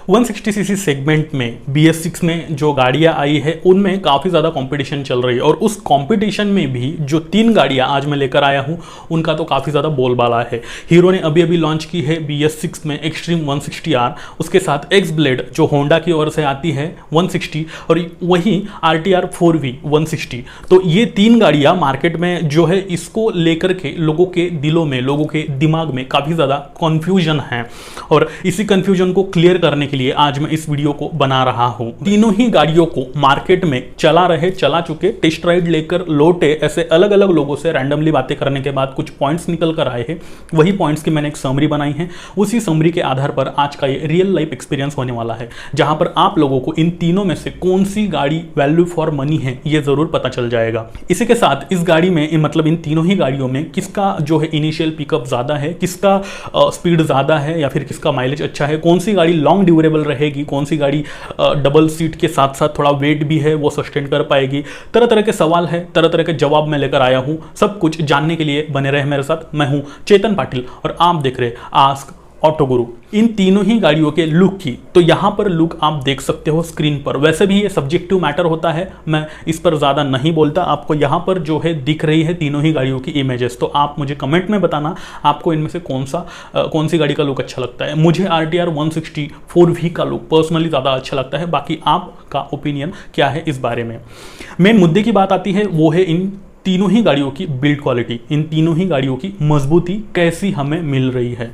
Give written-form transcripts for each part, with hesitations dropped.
160 CC segment में BS6 में जो गाड़ियां आई है उनमें काफ़ी ज़्यादा कंपटीशन चल रही है और उस कंपटीशन में भी जो 3 गाड़ियां आज मैं लेकर आया हूं उनका तो काफ़ी ज़्यादा बोलबाला है। हीरो ने अभी अभी लॉन्च की है BS6 में एक्सट्रीम 160R, उसके साथ एक्स ब्लेड जो होंडा की ओर से आती है 160 और वहीं RTR 4V 160। तो ये 3 गाड़ियां मार्केट में जो है इसको लेकर के लोगों के दिलों में, लोगों के दिमाग में काफ़ी ज़्यादा कन्फ्यूजन है और इसी कन्फ्यूजन को क्लियर करने के लिए आज मैं इस वीडियो को बना रहा हूं। तीनों ही गाड़ियों को मार्केट में चला चुके, टेस्ट राइड लेकर लौटे ऐसे अलग अलग लोगों से रैंडमली बातें करने के बाद कुछ पॉइंट्स निकल कर आए हैं। वही पॉइंट्स की मैंने एक समरी बनाई है। उसी समरी के आधार पर आज का ये रियल लाइफ एक्सपीरियंस होने वाला है, जहां पर आप लोगों को इन तीनों में से कौन सी गाड़ी वैल्यू फॉर मनी है ये जरूर पता चल जाएगा। इसी के साथ इस गाड़ी में मतलब इन तीनों ही गाड़ियों में किसका जो है इनिशियल पिकअप ज्यादा है, किसका स्पीड ज्यादा है या फिर किसका माइलेज अच्छा है, कौन सी गाड़ी लॉन्ग ड्यूरेबल रहेगी, कौन सी गाड़ी डबल सीट के साथ साथ थोड़ा वेट भी है वो सस्टेन कर पाएगी। तरह तरह के सवाल है, तरह तरह के जवाब मैं लेकर आया हूं। सब कुछ जानने के लिए बने रहे मेरे साथ। मैं हूं चेतन पाटिल और आप देख रहे आस्क ऑटो गुरु। इन तीनों ही गाड़ियों के लुक की तो यहां पर लुक आप देख सकते हो स्क्रीन पर। वैसे भी ये सब्जेक्टिव मैटर होता है, मैं इस पर ज़्यादा नहीं बोलता। आपको यहां पर जो है दिख रही है तीनों ही गाड़ियों की इमेजेस, तो आप मुझे कमेंट में बताना आपको इनमें से कौन सी गाड़ी का लुक अच्छा लगता है। मुझे RTR 160 4V का लुक पर्सनली ज़्यादा अच्छा लगता है। बाकी आपका ओपिनियन क्या है इस बारे में। मेन मुद्दे की बात आती है वो है इन तीनों ही गाड़ियों की बिल्ड क्वालिटी, इन तीनों ही गाड़ियों की मजबूती कैसी हमें मिल रही है।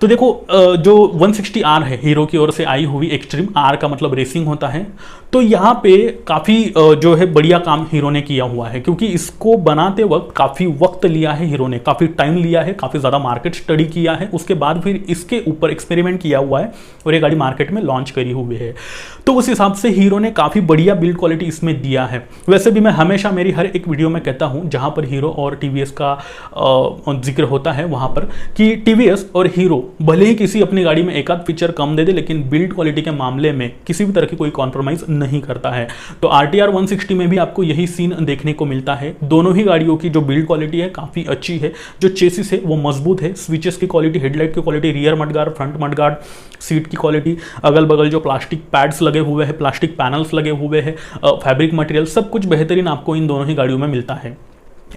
तो देखो, जो 160R है हीरो की ओर से आई हुई एक्सट्रीम, R का मतलब रेसिंग होता है, तो यहाँ पे काफ़ी जो है बढ़िया काम हीरो ने किया हुआ है, क्योंकि इसको बनाते वक्त काफ़ी वक्त लिया है हीरो ने, काफ़ी टाइम लिया है, काफ़ी ज़्यादा मार्केट स्टडी किया है, उसके बाद फिर इसके ऊपर एक्सपेरिमेंट किया हुआ है और ये गाड़ी मार्केट में लॉन्च करी हुई है। तो उस हिसाब से हीरो ने काफ़ी बढ़िया बिल्ड क्वालिटी इसमें दिया है। वैसे भी मैं हमेशा मेरी हर एक वीडियो में कहता हूं जहां पर हीरो और TVS का जिक्र होता है वहां पर कि TVS और हीरो भले ही किसी अपनी गाड़ी में एक आध फीचर कम दे दे, लेकिन बिल्ड क्वालिटी के मामले में किसी भी तरह की कोई कॉम्प्रोमाइज नहीं करता है। तो RTR 160 में भी आपको यही सीन देखने को मिलता है। दोनों ही गाड़ियों की जो बिल्ड क्वालिटी है काफ़ी अच्छी है, जो चेसिस है वो मजबूत है, स्विचेस की क्वालिटी, हेडलाइट की quality, rear mudguard, front mudguard, seat की क्वालिटी, अगल बगल जो प्लास्टिक पैड्स लगे हुए हैं, प्लास्टिक पैनल्स लगे हुए हैं, फैब्रिक मटेरियल, सब कुछ बेहतरीन आपको इन दोनों ही गाड़ियों में मिलता है।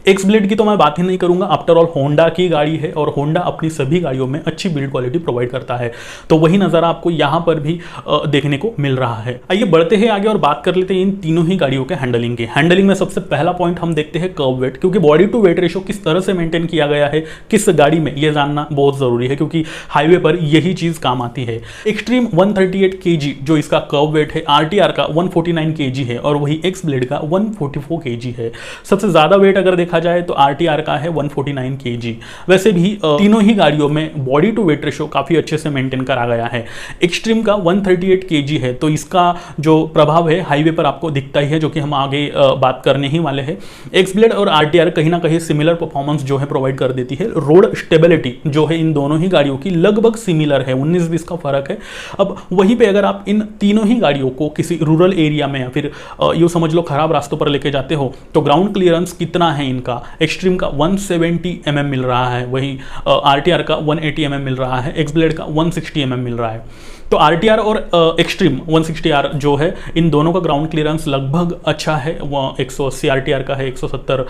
एक्स ब्लेड की तो मैं बात ही नहीं करूंगा, आफ्टर ऑल होंडा की गाड़ी है और होंडा अपनी सभी गाड़ियों में अच्छी बिल्ड क्वालिटी प्रोवाइड करता है, तो वही नज़ारा आपको यहां पर भी देखने को मिल रहा है। आइए बढ़ते हैं आगे और बात कर लेते हैं इन तीनों ही गाड़ियों के हैंडलिंग की। हैंडलिंग में सबसे पहला पॉइंट हम देखते हैं कर्व वेट, क्योंकि बॉडी टू वेट रेशो किस तरह से मेंटेन किया गया है किस गाड़ी में, यह जानना बहुत जरूरी है, क्योंकि हाईवे पर यही चीज काम आती है। एक्सट्रीम 138 kg जो इसका कर्व वेट है, RTR का 149 kg है और वही एक्स ब्लेड का 144 kg है। सबसे ज्यादा वेट अगर देखा जाए तो RTR का है 149 kg। वैसे भी तीनों ही गाड़ियों में बॉडी टू वेट रेशो काफी अच्छे से मेंटेन करा गया है। एक्सट्रीम का 138 kg है, तो इसका जो प्रभाव है हाईवे पर आपको दिखता ही है, जो कि हम आगे बात करने ही वाले हैं। एक्स ब्लेड और RTR कहीं ना कहीं सिमिलर परफॉर्मेंस जो है प्रोवाइड कर देती है। रोड स्टेबिलिटी जो है इन दोनों ही गाड़ियों की लगभग सिमिलर है, 19-20 का फर्क है। अब वहीं पे अगर आप इन तीनों ही गाड़ियों को किसी रूरल एरिया में या फिर यूं समझ लो खराब रास्तों पर लेके जाते हो, तो ग्राउंड क्लियरेंस कितना है इनका, एक्सट्रीम का 170 mm मिल रहा है, वही RTR का 180 mm मिल रहा है, एक्स ब्लेड का 160 mm मिल रहा है। तो RTR और एक्सट्रीम 160R जो है इन दोनों का ग्राउंड क्लियरेंस लगभग अच्छा है, वो 180 RTR का है, 170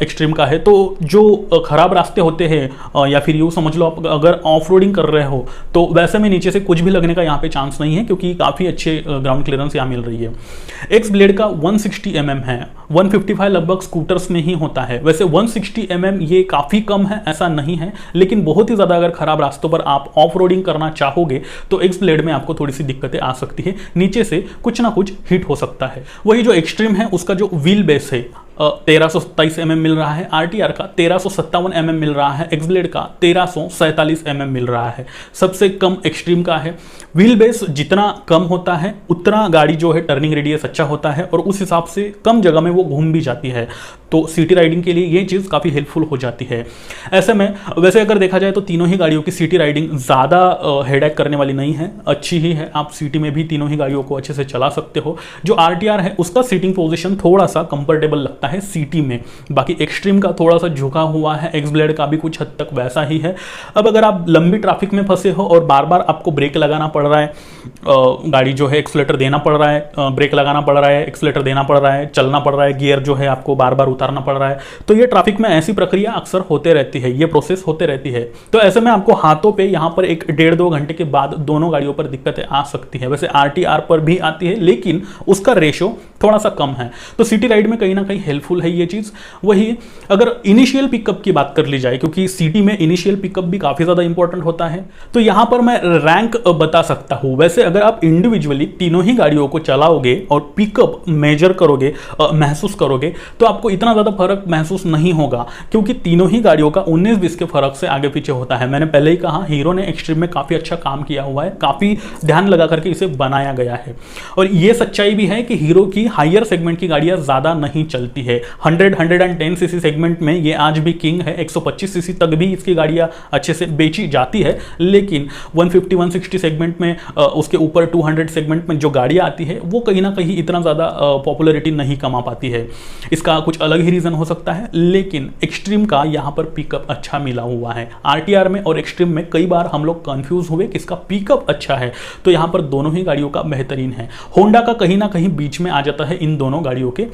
एक्सट्रीम का है। तो जो खराब रास्ते होते हैं या फिर यूँ समझ लो आप अगर ऑफ रोडिंग कर रहे हो तो वैसे में नीचे से कुछ भी लगने का यहाँ पे चांस नहीं है, क्योंकि काफ़ी अच्छे ग्राउंड क्लियरेंस यहाँ मिल रही है। एक्स ब्लेड का 160 mm है, 155 लगभग स्कूटर्स में ही होता है। वैसे 160 mm ये काफ़ी कम है ऐसा नहीं है, लेकिन बहुत ही ज़्यादा अगर खराब रास्तों पर आप ऑफ रोडिंग करना चाहोगे तो एक्स ब्लेड में आपको थोड़ी सी दिक्कतें आ सकती है, नीचे से कुछ ना कुछ हिट हो सकता है। वही जो एक्सट्रीम है उसका जो व्हील बेस है 1327 mm मिल रहा है, RTR का 1357 mm मिल रहा है, एक्स ब्लेड का 1347 mm मिल रहा है। सबसे कम एक्सट्रीम का है। व्हील बेस जितना कम होता है उतना गाड़ी जो है टर्निंग रेडियस अच्छा होता है और उस हिसाब से कम जगह में वो घूम भी जाती है, तो सिटी राइडिंग के लिए ये चीज़ काफ़ी हेल्पफुल हो जाती है। ऐसे में वैसे अगर देखा जाए तो तीनों ही गाड़ियों की सिटी राइडिंग ज़्यादा हेडेक करने वाली नहीं है, अच्छी ही है। आप सिटी में भी तीनों ही गाड़ियों को अच्छे से चला सकते हो। जो RTR है उसका सीटिंग पोजीशन थोड़ा सा कंफर्टेबल लगता है सिटी में। बाकी एक्सट्रीम का थोड़ा सा झुका हुआ है, एक्स ब्लेड का भी कुछ हद तक वैसा ही है। अब अगर आप लंबी ट्रैफिक में फंसे हो और बार बार आपको ब्रेक लगाना पड़ रहा है, गाड़ी जो है एक्सलेटर देना पड़ रहा है, ब्रेक लगाना पड़ रहा है, एक्सलेटर देना पड़ रहा है, चलना पड़ रहा है, गियर जो है आपको बार बार उतारना पड़ रहा है, तो ये ट्रैफिक में ऐसी प्रक्रिया अक्सर होते रहती है, ये प्रोसेस होते रहती है। तो ऐसे में आपको हाथों पे यहाँ पर एक 1.5-2 घंटे के बाद दोनों गाड़ियों पर दिक्कतें आ सकती है। वैसे आरटीआर पर भी आती है लेकिन उसका रेशो थोड़ा सा कम है, तो सिटी राइड में कहीं ना कहीं हेल्पफुल है ये चीज़। वही अगर इनिशियल पिकअप की बात कर ली जाए, क्योंकि सिटी में इनिशियल पिकअप भी काफ़ी ज़्यादा इंपॉर्टेंट होता है, तो यहाँ पर मैं रैंक बता सकता हूँ। वैसे अगर आप इंडिविजुअली तीनों ही गाड़ियों को चलाओगे और पिकअप मेजर करोगे, महसूस करोगे, तो आपको इतना ज़्यादा फर्क महसूस नहीं होगा, क्योंकि तीनों ही गाड़ियों का 19-20 के फर्क से आगे पीछे होता है। मैंने पहले ही कहा हीरो ने एक्सट्रीम में काफ़ी अच्छा काम किया हुआ है, काफ़ी ध्यान लगा करके इसे बनाया गया है। और ये सच्चाई भी है कि हीरो की हायर सेगमेंट की गाड़ियां ज़्यादा नहीं चलती है। 100-110 सीसी सेगमेंट में ये आज भी किंग है, 125 सीसी तक भी इसकी गाड़ियां अच्छे से बेची जाती है, लेकिन 150-160 सेगमेंट में, उसके ऊपर 200 सेगमेंट में जो गाड़ियां आती है वो कहीं ना कहीं इतना ज़्यादा पॉपुलैरिटी नहीं कमा पाती है। इसका कुछ अलग ही रीज़न हो सकता है, लेकिन एक्सट्रीम का यहाँ पर पिकअप अच्छा मिला हुआ है। आरटीआर में और एक्सट्रीम में कई बार हम लोग कंफ्यूज हुए कि इसका पिकअप अच्छा है, तो यहाँ पर दोनों ही गाड़ियों का बेहतरीन है। होंडा का कहीं ना कहीं बीच में आ जाता है इन दोनों गाड़ियों के,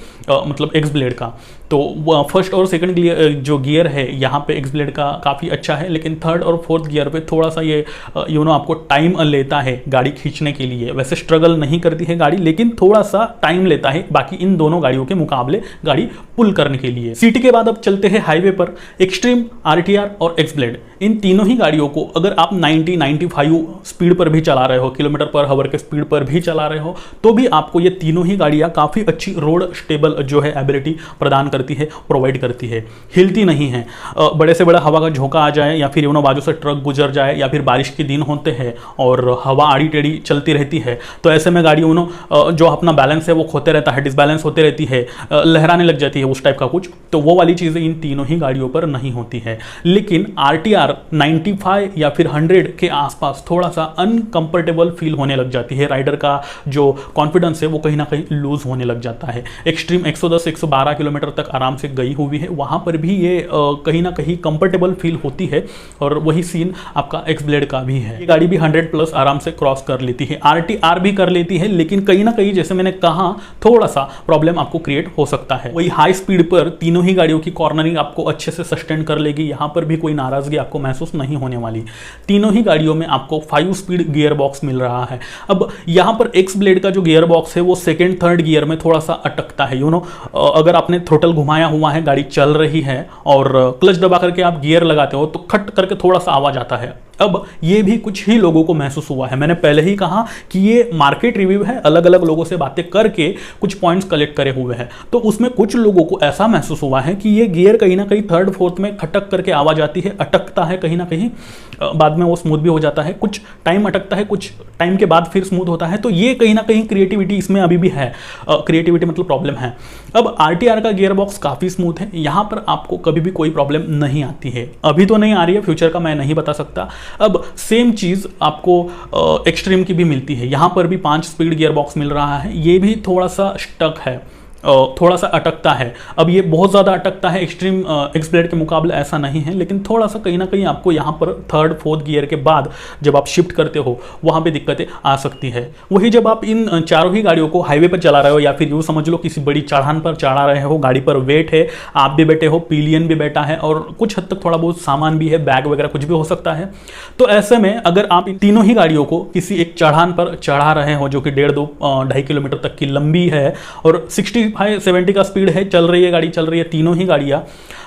मतलब एक्स ब्लेड का। तो फर्स्ट और सेकंड जो गियर है यहाँ पे एक्स ब्लेड का काफ़ी अच्छा है, लेकिन थर्ड और फोर्थ गियर पे थोड़ा सा ये आपको टाइम लेता है गाड़ी खींचने के लिए। वैसे स्ट्रगल नहीं करती है गाड़ी, लेकिन थोड़ा सा टाइम लेता है बाकी इन दोनों गाड़ियों के मुकाबले गाड़ी पुल करने के लिए। सिटी के बाद अब चलते हैं हाईवे पर। एक्सट्रीम, आरटीआर और एक्स ब्लेड, इन तीनों ही गाड़ियों को अगर आप 90-95 स्पीड पर भी चला रहे हो, किलोमीटर पर आवर के स्पीड पर भी चला रहे हो, तो भी आपको ये तीनों ही गाड़ियां काफ़ी अच्छी रोड स्टेबल जो है एबिलिटी प्रदान करती है, प्रोवाइड करती है। हिलती नहीं है, बड़े से बड़ा हवा का झोंका आ जाए या फिर बाजू से ट्रक गुजर जाए या फिर बारिश के दिन होते हैं और हवा आड़ी टेढ़ी चलती रहती है, तो ऐसे में गाड़ी जो अपना बैलेंस है वो खोते रहता है, डिसबैलेंस होते रहती है, लहराने लग जाती है, उस टाइप का कुछ। तो वो वाली चीज़ें इन तीनों ही गाड़ियों पर नहीं होती है। लेकिन आरटीआर 95 या फिर 100 के आसपास थोड़ा सा अनकंफर्टेबल फील होने लग जाती है, राइडर का जो कॉन्फिडेंस है वो कहीं ना कहीं लूज होने लग जाता है। एक्सट्रीम 110-112 किलोमीटर तक आराम से गई हुई है, वहां पर भी ये कहीं ना कहीं कंफर्टेबल फील होती है, और वही सीन आपका एक्स ब्लेड का भी है। ये गाड़ी भी 100+ आराम से क्रॉस कर लेती है, आरटीआर भी कर लेती है, लेकिन कहीं ना कहीं जैसे मैंने कहा थोड़ा सा प्रॉब्लम आपको क्रिएट हो सकता है। वही हाई स्पीड पर तीनों ही गाड़ियों की कॉर्नरिंग आपको अच्छे से सस्टेन कर लेगी, यहां पर भी कोई नाराजगी आपको महसूस नहीं होने वाली। तीनों ही गाड़ियों में आपको 5 स्पीड गियर बॉक्स मिल रहा है। अब यहां पर एक्स ब्लेड का जो गियर बॉक्स है वो सेकंड थर्ड गियर में थोड़ा सा अटकता है। अगर आपने थ्रोटल घुमाया हुआ है, गाड़ी चल रही है और क्लच दबा करके आप गियर लगाते हो तो खट करके थोड़ा सा आवाज आता है। अब ये भी कुछ ही लोगों को महसूस हुआ है। मैंने पहले ही कहा कि ये मार्केट रिव्यू है, अलग अलग लोगों से बातें करके कुछ पॉइंट्स कलेक्ट करे हुए हैं, तो उसमें कुछ लोगों को ऐसा महसूस हुआ है कि ये गियर कहीं ना कहीं थर्ड फोर्थ में खटक करके आवाज आती है, अटकता है कहीं ना कहीं, बाद में वो स्मूथ भी हो जाता है, कुछ टाइम अटकता है, कुछ टाइम के बाद फिर स्मूथ होता है। तो ये कहीं ना कहीं क्रिएटिविटी इसमें अभी भी है, क्रिएटिविटी मतलब प्रॉब्लम है। अब आरटीआर का गियर बॉक्स काफ़ी स्मूथ है, यहाँ पर आपको कभी भी कोई प्रॉब्लम नहीं आती है, अभी तो नहीं आ रही है, फ्यूचर का मैं नहीं बता सकता। अब सेम चीज़ आपको एक्सट्रीम की भी मिलती है, यहाँ पर भी 5 स्पीड गियर बॉक्स मिल रहा है, ये भी थोड़ा सा स्टक है, थोड़ा सा अटकता है। अब ये बहुत ज़्यादा अटकता है, एक्सट्रीम एक्स ब्लेड के मुकाबले ऐसा नहीं है, लेकिन थोड़ा सा कहीं ना कहीं आपको यहाँ पर थर्ड फोर्थ गियर के बाद जब आप शिफ्ट करते हो वहाँ पे दिक्कतें आ सकती है। वही जब आप इन चारों ही गाड़ियों को हाईवे पर चला रहे हो या फिर यूँ समझ लो किसी बड़ी चढ़ान पर चढ़ा रहे हो, गाड़ी पर वेट है, आप भी बैठे हो, पिलियन भी बैठा है और कुछ हद तक थोड़ा बहुत सामान भी है, बैग वगैरह कुछ भी हो सकता है, तो ऐसे में अगर आप इन तीनों ही गाड़ियों को किसी एक चढ़ान पर चढ़ा रहे हो जो कि 1.5-2 किलोमीटर तक की लंबी है और 65-70 का स्पीड है, चल रही है गाड़ी, चल रही है तीनों ही गाड़ियां,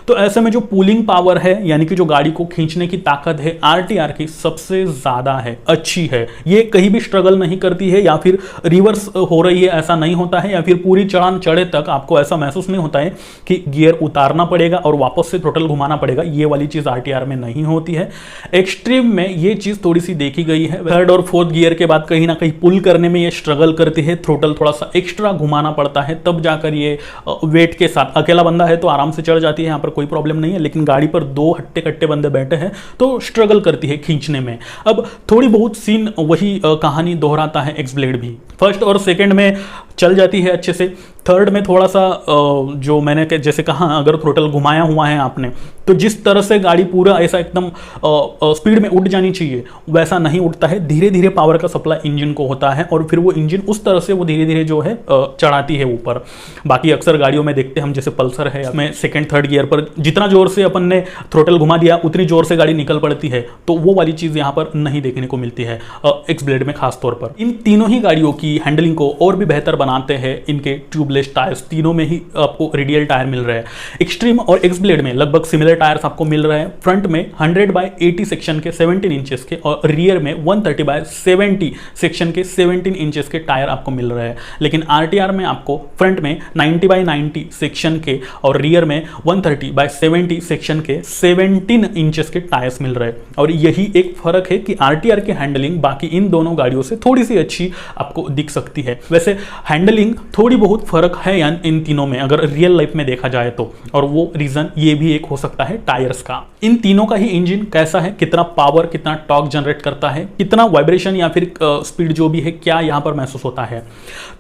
तो ऐसे में जो पुलिंग पावर है यानी कि जो गाड़ी को खींचने की ताकत है आरटीआर की सबसे ज्यादा है, अच्छी है। ये कहीं भी स्ट्रगल नहीं करती है या फिर रिवर्स हो रही है ऐसा नहीं होता है, या फिर पूरी चढ़ान चढ़े तक आपको ऐसा महसूस नहीं होता है कि गियर उतारना पड़ेगा और वापस से थ्रोटल घुमाना पड़ेगा, ये वाली चीज आरटीआर में नहीं होती है। एक्सट्रीम में ये चीज थोड़ी सी देखी गई है, थर्ड और फोर्थ गियर के बाद कहीं ना कहीं पुल करने में ये स्ट्रगल करती है, थ्रोटल थोड़ा सा एक्स्ट्रा घुमाना पड़ता है, तब जाकर ये वेट के साथ, अकेला बंदा है तो आराम से चढ़ जाती है, यहाँ पर कोई प्रॉब्लम नहीं है, लेकिन गाड़ी पर 2 हट्टे कट्टे बंदे बैठे हैं तो स्ट्रगल करती है खींचने में। अब थोड़ी बहुत सीन वही कहानी दोहराता है एक्स ब्लेड भी, फर्स्ट और सेकंड में चल जाती है अच्छे से, थर्ड में थोड़ा सा जो मैंने जैसे कहा, अगर थ्रोटल घुमाया हुआ है आपने, तो जिस तरह से गाड़ी पूरा ऐसा एकदम स्पीड में उड़ जानी चाहिए वैसा नहीं उड़ता है। धीरे धीरे पावर का सप्लाई इंजन को होता है और फिर वो इंजन उस तरह से वो धीरे धीरे जो है चढ़ाती है ऊपर। बाकी अक्सर गाड़ियों में देखते हैं हम, जैसे पल्सर है, उसमें सेकंड थर्ड गियर पर जितना जोर से अपन ने थ्रोटल घुमा दिया उतनी जोर से गाड़ी निकल पड़ती है, तो वो वाली चीज़ यहाँ पर नहीं देखने को मिलती है एक्स ब्लेड में खास तौर पर। इन तीनों ही गाड़ियों की हैंडलिंग को और भी बेहतर बनाते हैं इनके ट्यूबलेस टायर्स। तीनों में ही आपको रेडियल टायर मिल रहे हैं। एक्सट्रीम और एक्स ब्लेड में लगभग सिमिलर टायर्स आपको मिल रहे हैं। फ्रंट में 100/80 सेक्शन के 17 इंचेस के और रियर में 130/70 सेक्शन के 17 इंचेस के टायर आपको मिल रहे हैं। लेकिन आरटीआर में आपको फ्रंट में 90/90 सेक्शन के और रियर में 130/70 सेक्शन के 17 इंचेस के टायर्स मिल रहे हैं। और यही एक फर्क है कि आरटीआर की हैंडलिंग बाकी इन दोनों गाड़ियों से थोड़ी सी अच्छी आपको दिख सकती है। वैसे हैंडलिंग थोड़ी बहुत फर्क है यानी इन तीनों में अगर रियल लाइफ में देखा जाए तो, और वो रीजन ये भी एक हो सकता है टायर्स का। इन तीनों का ही इंजन कैसा है, कितना पावर, कितना टॉर्क जनरेट करता है, कितना वाइब्रेशन या फिर स्पीड जो भी है क्या यहां पर महसूस होता है।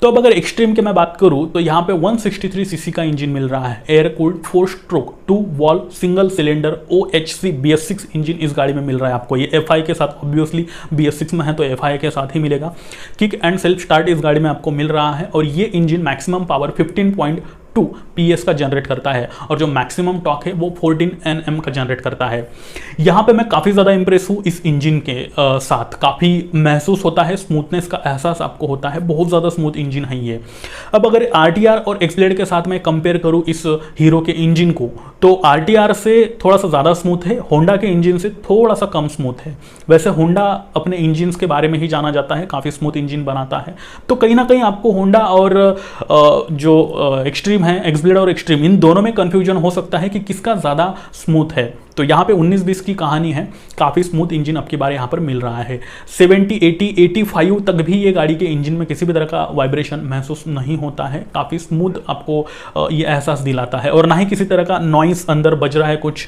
तो अब अगर एक्सट्रीम की मैं बात करूं तो यहां पे 163 सीसी का इंजन मिल रहा है। Air cooled 4 stroke 2 valve single cylinder OHC BS6 engine इस गाड़ी में मिल रहा है आपको। ये FI के साथ, ऑब्वियसली BS6 में है तो FI के साथ ही मिलेगा। किक एंड सेल्फ स्टार्ट इस गाड़ी में आपको मिल रहा है और ये इंजन मैक्सिमम पावर 15.2 PS का जनरेट करता है और जो मैक्सिमम टॉर्क है वो 14 Nm का जनरेट करता है। यहाँ पे मैं काफ़ी ज़्यादा इंप्रेस हूँ इस इंजन के साथ। काफ़ी महसूस होता है, स्मूथनेस का एहसास आपको होता है। बहुत ज़्यादा स्मूथ इंजन है ये। अब अगर आरटीआर और एक्सब्लेड के साथ मैं कंपेयर करूँ इस हीरो के इंजन को, तो आरटीआर से थोड़ा सा ज़्यादा स्मूथ है, होंडा के इंजन से थोड़ा सा कम स्मूथ है। वैसे होंडा अपने इंजन के बारे में ही जाना जाता है, काफ़ी स्मूथ इंजन बनाता है। तो कहीं ना कहीं आपको होंडा और जो एक्सट्रीम है, एक्सब्लेड और एक्सट्रीम, इन दोनों में कंफ्यूजन हो सकता है कि किसका ज़्यादा स्मूथ है। तो यहाँ पे 19-20 की कहानी है। काफ़ी स्मूथ इंजन आपकी बार यहाँ पर मिल रहा है। 70, 80, 85 तक भी ये गाड़ी के इंजन में किसी भी तरह का वाइब्रेशन महसूस नहीं होता है। काफ़ी स्मूथ आपको ये एहसास दिलाता है और ना ही किसी तरह का नॉइस अंदर बज रहा है कुछ,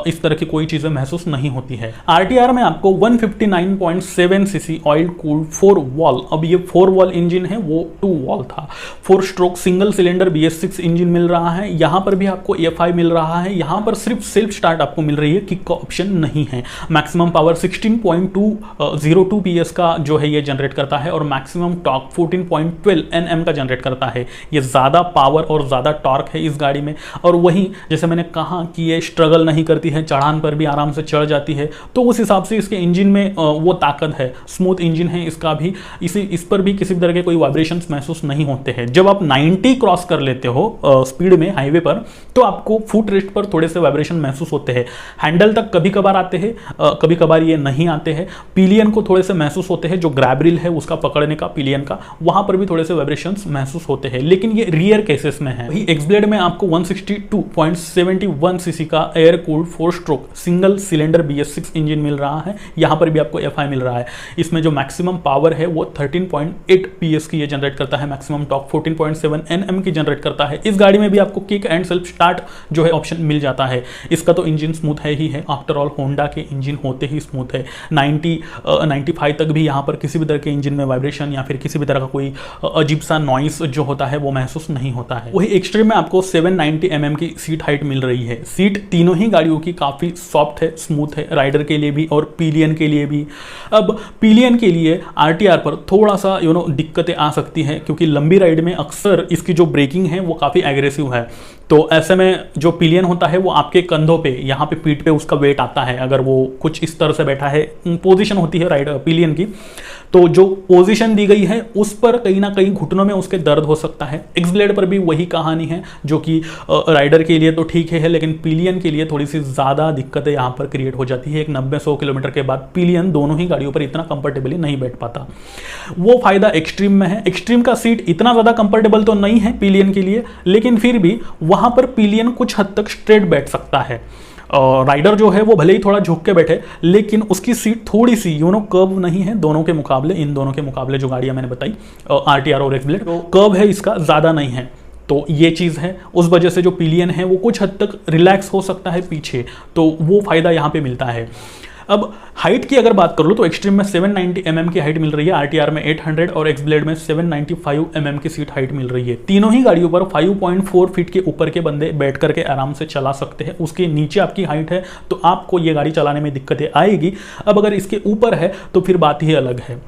इस तरह की कोई चीज़ें महसूस नहीं होती है। आरटीआर में आपको 159.7 सीसी ऑयल कूल्ड 4 वॉल, अब ये 4 वॉल इंजन है, वो 2 वॉल था। 4 stroke single cylinder BS6 engine मिल रहा है। यहाँ पर भी आपको FI मिल रहा है। यहाँ पर सिर्फ सेल्फ स्टार्ट आपको मिल रही है, किक का ऑप्शन नहीं है। मैक्सिमम पावर 16.202 PS का जो है ये जनरेट करता है और मैक्सिमम टॉर्क 14.12 Nm का जनरेट करता है। ये ज़्यादा पावर और ज़्यादा टॉर्क है इस गाड़ी में। और वहीं जैसे मैंने कहा कि ये स्ट्रगल नहीं करती है, चढ़ान पर भी आराम से चढ़ जाती है, तो उस हिसाब से इसके इंजन में वो ताकत है। स्मूथ इंजन है इसका भी, इस पर भी किसी भी तरह के कोई वाइब्रेशन महसूस नहीं होते हैं। जब आप 90 क्रॉस कर लेते हो स्पीड में हाईवे पर, तो आपको फुट रेस्ट पर थोड़े से वाइब्रेशन महसूस होते हैं। हैंडल तक कभी कभार आते हैं, कभी कभार ये नहीं आते हैं। पिलियन को थोड़े से महसूस होते हैं, जो ग्रैब रिल है उसका पकड़ने का, पिलियन का, वहां पर भी थोड़े से वाइब्रेशंस महसूस होते हैं, लेकिन ये रियर केसेस में है। वही एक्सब्लेड में आपको 162.71 सीसी का air cooled 4 stroke single cylinder BS6 engine मिल रहा है। यहां पर भी आपको FI मिल रहा है। इसमें जो मैक्सिमम पावर है वो 13.8 PS की ये जनरेट करता है, मैक्सिमम टॉर्क 14.7 Nm की जनरेट करता है। इस गाड़ी में भी आपको किक एंड सेल्फ स्टार्ट जो है ऑप्शन मिल जाता है। इसका तो इंजन स्मूथ है ही है, आफ्टर ऑल होंडा के इंजन होते ही स्मूथ है। 95 तक भी यहाँ पर किसी भी तरह के इंजन में वाइब्रेशन या फिर किसी भी तरह का कोई अजीब सा नॉइस जो होता है वो महसूस नहीं होता है। वही एक्सट्रीम में आपको 790 mm की सीट हाइट मिल रही है। सीट तीनों ही गाड़ियों की काफ़ी सॉफ्ट है, स्मूथ है, राइडर के लिए भी और पिलियन के लिए भी। अब पिलियन के लिए आरटीआर पर थोड़ा सा दिक्कतें आ सकती है, क्योंकि लंबी राइड में अक्सर इसकी जो ब्रेकिंग है वो काफ़ी एग्रेसिव है। तो ऐसे में जो पिलियन होता है वो आपके कंधों पे, यहाँ पे पीठ पे उसका वेट आता है। अगर वो कुछ इस तरह से बैठा है, पोजीशन होती है राइडर पिलियन की, तो जो पोजीशन दी गई है उस पर कहीं ना कहीं घुटनों में उसके दर्द हो सकता है। एक्सब्लेड पर भी वही कहानी है, जो कि राइडर के लिए तो ठीक है, लेकिन पिलियन के लिए थोड़ी सी ज़्यादा दिक्कतें यहाँ पर क्रिएट हो जाती है। एक 90-100 किलोमीटर के बाद पिलियन दोनों ही गाड़ियों पर इतना कंफर्टेबली नहीं बैठ पाता। वो फायदा एक्सट्रीम में है। एक्सट्रीम का सीट इतना ज़्यादा कंफर्टेबल तो नहीं है पिलियन के लिए, लेकिन फिर भी वहाँ पर पिलियन कुछ हद तक स्ट्रेट बैठ सकता है। राइडर जो है वो भले ही थोड़ा झुक के बैठे, लेकिन उसकी सीट थोड़ी सी कर्व नहीं है दोनों के मुकाबले, इन दोनों के मुकाबले जो गाड़ियां मैंने बताई आरटीआर और एक्सब्लेड, तो कर्व है इसका ज़्यादा नहीं है। तो ये चीज़ है, उस वजह से जो पिलियन है वो कुछ हद तक रिलैक्स हो सकता है पीछे, तो वो फायदा यहाँ पे मिलता है। अब हाइट की अगर बात कर लो तो एक्सट्रीम में 790 mm की हाइट मिल रही है, आरटीआर में 800 और एक्स ब्लेड में 795 mm की सीट हाइट मिल रही है। तीनों ही गाड़ियों पर 5.4 फीट के ऊपर के बंदे बैठ करके आराम से चला सकते हैं। उसके नीचे आपकी हाइट है तो आपको ये गाड़ी चलाने में दिक्कतें आएगी। अब अगर इसके ऊपर है तो फिर बात ही अलग है।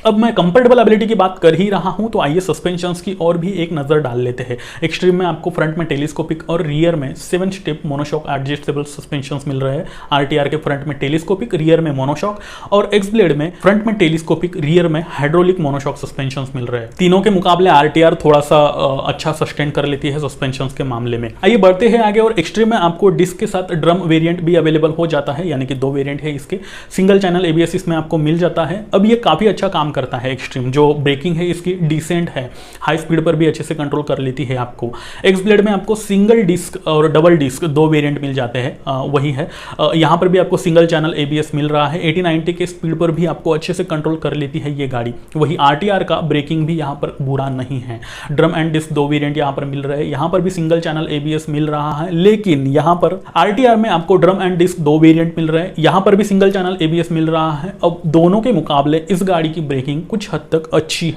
अब मैं कंफर्टेबल एबिलिटी की बात कर ही रहा हूं तो आइए सस्पेंशंस की और भी एक नजर डाल लेते हैं। एक्सट्रीम में आपको फ्रंट में टेलीस्कोपिक और रियर में 7 स्टेप मोनोशॉक एडजस्टेबल सस्पेंशंस मिल रहे हैं। आरटीआर के फ्रंट में टेलीस्कोपिक, रियर में मोनोशॉक, और एक्स ब्लेड में फ्रंट में टेलीस्कोपिक, रियर में हाइड्रोलिक मोनोशॉक सस्पेंशंस मिल रहे हैं। तीनों के मुकाबले आरटीआर थोड़ा सा अच्छा सस्टेन कर लेती है सस्पेंशंस के मामले में। आइए बढ़ते हैं आगे, और एक्सट्रीम में आपको डिस्क के साथ ड्रम वेरिएंट भी अवेलेबल हो जाता है, यानी कि 2 वेरिएंट है इसके। सिंगल चैनल एबीएस इसमें आपको मिल जाता है। अब ये काफी अच्छा काम करता है। एक्सट्रीम जो ब्रेकिंग है इसकी डिसेंट है, हाई स्पीड पर भी अच्छे से कंट्रोल कर लेती है आपको। एक्स ब्लेड में आपको सिंगल डिस्क और डबल डिस्क 2 वेरिएंट मिल जाते हैं, वही है। यहां पर भी आपको सिंगल चैनल एबीएस मिल रहा है। 80-90 के स्पीड पर भी आपको अच्छे से कंट्रोल कर लेती है ये गाड़ी। वही आरटीआर का ब्रेकिंग भी यहां पर बुरा नहीं है। ड्रम एंड डिस्क 2 वेरिएंट यहां पर मिल रहे हैं। यहां पर भी सिंगल चैनल एबीएस मिल रहा है, लेकिन यहां पर आरटीआर में आपको ड्रम एंड डिस्क 2 वेरिएंट मिल रहे हैं। यहां पर भी सिंगल चैनल एबीएस मिल रहा है। अब दोनों के मुकाबले इस गाड़ी की ब्रेकिंग कुछ हद तक अच्छी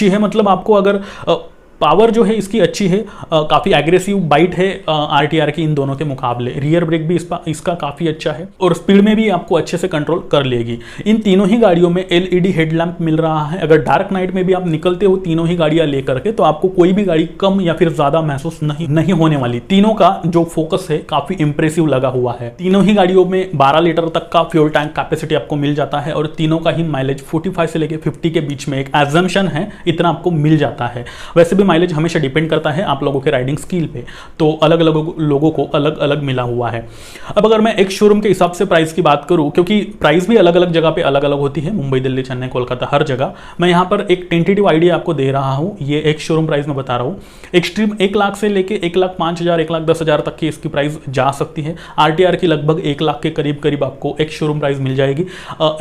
है मतलब आपको अगर पावर जो है इसकी अच्छी है, काफ़ी एग्रेसिव बाइट है आरटीआर की इन दोनों के मुकाबले। रियर ब्रेक भी इसका काफ़ी अच्छा है और स्पीड में भी आपको अच्छे से कंट्रोल कर लेगी। इन तीनों ही गाड़ियों में एलईडी हेडलैम्प मिल रहा है। अगर डार्क नाइट में भी आप निकलते हो तीनों ही गाड़ियां लेकर के तो आपको कोई भी गाड़ी कम या फिर ज़्यादा महसूस नहीं होने वाली। तीनों का जो फोकस है काफ़ी इंप्रेसिव लगा हुआ है। तीनों ही गाड़ियों में 12 लीटर तक का फ्यूल टैंक कैपेसिटी आपको मिल जाता है और तीनों का ही माइलेज 45 से लेकर 50 के बीच में, एक एजम्पशन है, इतना आपको मिल जाता है। वैसे भी माइलेज हमेशा डिपेंड करता है आप लोगों के राइडिंग स्किल पे, तो अलग अलग लोगों को अलग अलग मिला हुआ है। अब अगर मैं एक शोरूम के हिसाब से प्राइस की बात करूं, क्योंकि प्राइस भी अलग अलग जगह पे अलग अलग होती है, मुंबई, दिल्ली, चेन्नई, कोलकाता, हर जगह, मैं यहां पर एक टेंटेटिव आइडिया आपको दे रहा हूं। ये एक शोरूम प्राइस में बता रहा हूं। एक्सट्रीम 1 लाख से लेके 1,05,000, 1,10,000 तक की इसकी प्राइस जा सकती है। आरटीआर की लगभग 1 लाख के करीब आपको एक शोरूम प्राइस मिल जाएगी।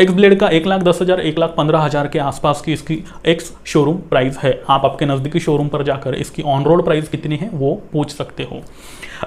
एक्स ब्लेड का 1,10,000, 1,15,000 के आसपास की इसकी एक्स शोरूम प्राइस है। आप आपके नजदीकी शोरूम पर जाकर इसकी ऑन रोड प्राइस कितनी है वो पूछ सकते हो।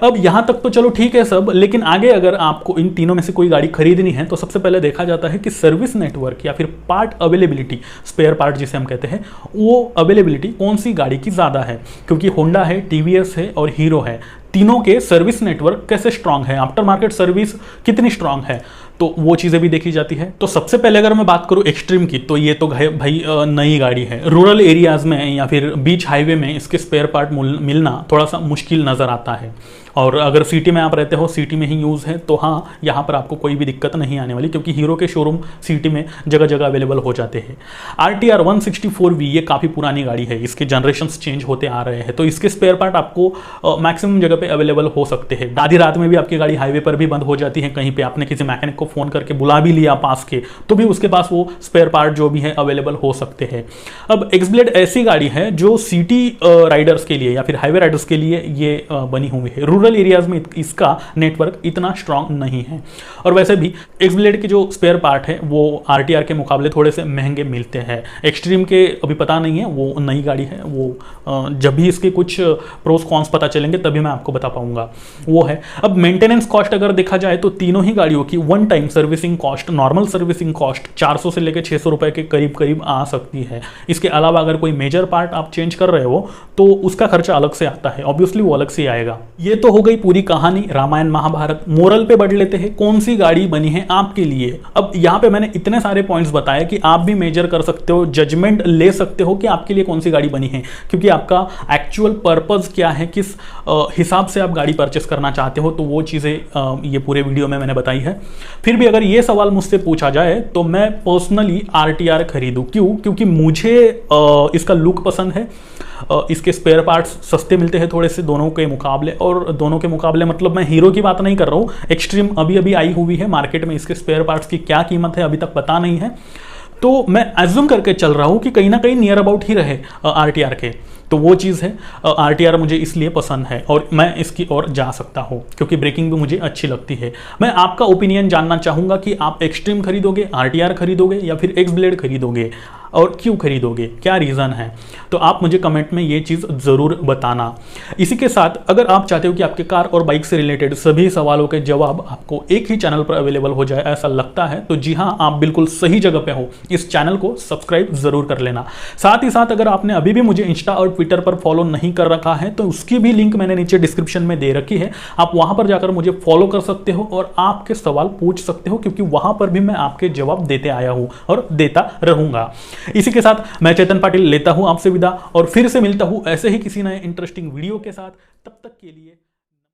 अब यहां तक तो चलो ठीक है सब, लेकिन आगे अगर आपको इन तीनों में से कोई गाड़ी खरीदनी है तो सबसे पहले देखा जाता है कि सर्विस नेटवर्क या फिर पार्ट अवेलेबिलिटी, स्पेयर पार्ट जिसे हम कहते हैं, वो अवेलेबिलिटी कौन सी गाड़ी की ज्यादा है। क्योंकि होंडा है, टीवीएस है और हीरो है, तीनों के सर्विस नेटवर्क कैसे स्ट्रांग है, आफ्टर मार्केट सर्विस कितनी स्ट्रांग है, तो वो चीज़ें भी देखी जाती है। तो सबसे पहले अगर मैं बात करूं एक्सट्रीम की, तो ये तो भाई नई गाड़ी है। रूरल एरियाज में या फिर बीच हाईवे में इसके स्पेयर पार्ट मिलना थोड़ा सा मुश्किल नज़र आता है। और अगर सिटी में आप रहते हो, सिटी में ही यूज़ है, तो हाँ यहाँ पर आपको कोई भी दिक्कत नहीं आने वाली, क्योंकि हीरो के शोरूम सिटी में जगह जगह अवेलेबल हो जाते हैं। RTR 164V ये काफ़ी पुरानी गाड़ी है, इसके जनरेशन्स चेंज होते आ रहे हैं, तो इसके स्पेयर पार्ट आपको मैक्सिमम जगह पे अवेलेबल हो सकते हैं। आधी रात में भी आपकी गाड़ी हाईवे पर भी बंद हो जाती है, कहीं पे आपने किसी मैकेनिक को फ़ोन करके बुला भी लिया पास के, तो भी उसके पास वो स्पेयर पार्ट जो भी है अवेलेबल हो सकते हैं। अब एक्स ब्लेड ऐसी गाड़ी है जो सिटी राइडर्स के लिए या फिर हाईवे राइडर्स के लिए ये बनी हुई है। रूरल एरियाज में इसका नेटवर्क इतना स्ट्रांग नहीं है। और वैसे भी एक्स ब्लेड के जो स्पेयर पार्ट है वो आरटीआर के मुकाबले थोड़े से महंगे मिलते हैं। एक्सट्रीम के अभी पता नहीं है, वो नई गाड़ी है, वो जब भी इसके कुछ प्रोस कॉन्स पता चलेंगे तभी मैं आपको बता पाऊंगा, वो है। अब मेंटेनेंस कॉस्ट अगर देखा जाए तो तीनों ही गाड़ियों की one time servicing cost, normal servicing cost 400 से लेकर 600 रुपए के करीब आ सकती है। इसके अलावा अगर कोई मेजर पार्ट आप चेंज कर रहे हो तो उसका खर्चा अलग से आता है, ऑब्वियसली वो अलग से आएगा। ये तो हो गई पूरी कहानी, रामायण महाभारत। मोरल पे बढ़ लेते हैं, कौन सी गाड़ी बनी है आपके लिए। अब यहाँ पे मैंने इतने सारे पॉइंट्स बताए कि आप भी मेजर कर सकते हो, जजमेंट ले सकते हो कि आपके लिए कौन सी गाड़ी बनी है, क्योंकि आपका एक्चुअल पर्पस क्या है, किस हिसाब से आप गाड़ी परचेस करना चाहते हो, तो वो चीज़ें ये पूरे वीडियो में मैंने बताई है। फिर भी अगर ये सवाल मुझसे पूछा जाए तो मैं पर्सनली आरटीआर खरीदूं। क्यों? क्योंकि मुझे इसका लुक पसंद है, इसके स्पेयर पार्ट्स सस्ते मिलते हैं थोड़े से दोनों के मुकाबले, और दोनों के मुकाबले मतलब मैं हीरो की बात नहीं कर रहा हूँ, एक्सट्रीम अभी अभी आई हुई है मार्केट में, इसके स्पेयर पार्ट्स की क्या कीमत है अभी तक पता नहीं है, तो मैं एज्यूम करके चल रहा हूँ कि कहीं ना कहीं नियर अबाउट ही रहे आरटीआर के, तो वो चीज़ है। आरटीआर मुझे इसलिए पसंद है और मैं इसकी ओर जा सकता हूँ क्योंकि ब्रेकिंग भी मुझे अच्छी लगती है। मैं आपका ओपिनियन जानना चाहूँगा कि आप एक्सट्रीम खरीदोगे, आरटीआर खरीदोगे या फिर एक्स ब्लेड खरीदोगे। और क्यों खरीदोगे, क्या रीज़न है, तो आप मुझे कमेंट में ये चीज़ ज़रूर बताना। इसी के साथ अगर आप चाहते हो कि आपके कार और बाइक से रिलेटेड सभी सवालों के जवाब आपको एक ही चैनल पर अवेलेबल हो जाए, ऐसा लगता है तो जी हाँ, आप बिल्कुल सही जगह पे हो। इस चैनल को सब्सक्राइब ज़रूर कर लेना। साथ ही साथ अगर आपने अभी भी मुझे इंस्टा और ट्विटर पर फॉलो नहीं कर रखा है तो उसकी भी लिंक मैंने नीचे डिस्क्रिप्शन में दे रखी है, आप वहां पर जाकर मुझे फॉलो कर सकते हो और आपके सवाल पूछ सकते हो, क्योंकि वहां पर भी मैं आपके जवाब देते आया हूं और देता रहूंगा। इसी के साथ मैं चेतन पाटिल लेता हूं आपसे विदा और फिर से मिलता हूं ऐसे ही किसी नए इंटरेस्टिंग वीडियो के साथ। तब तक के लिए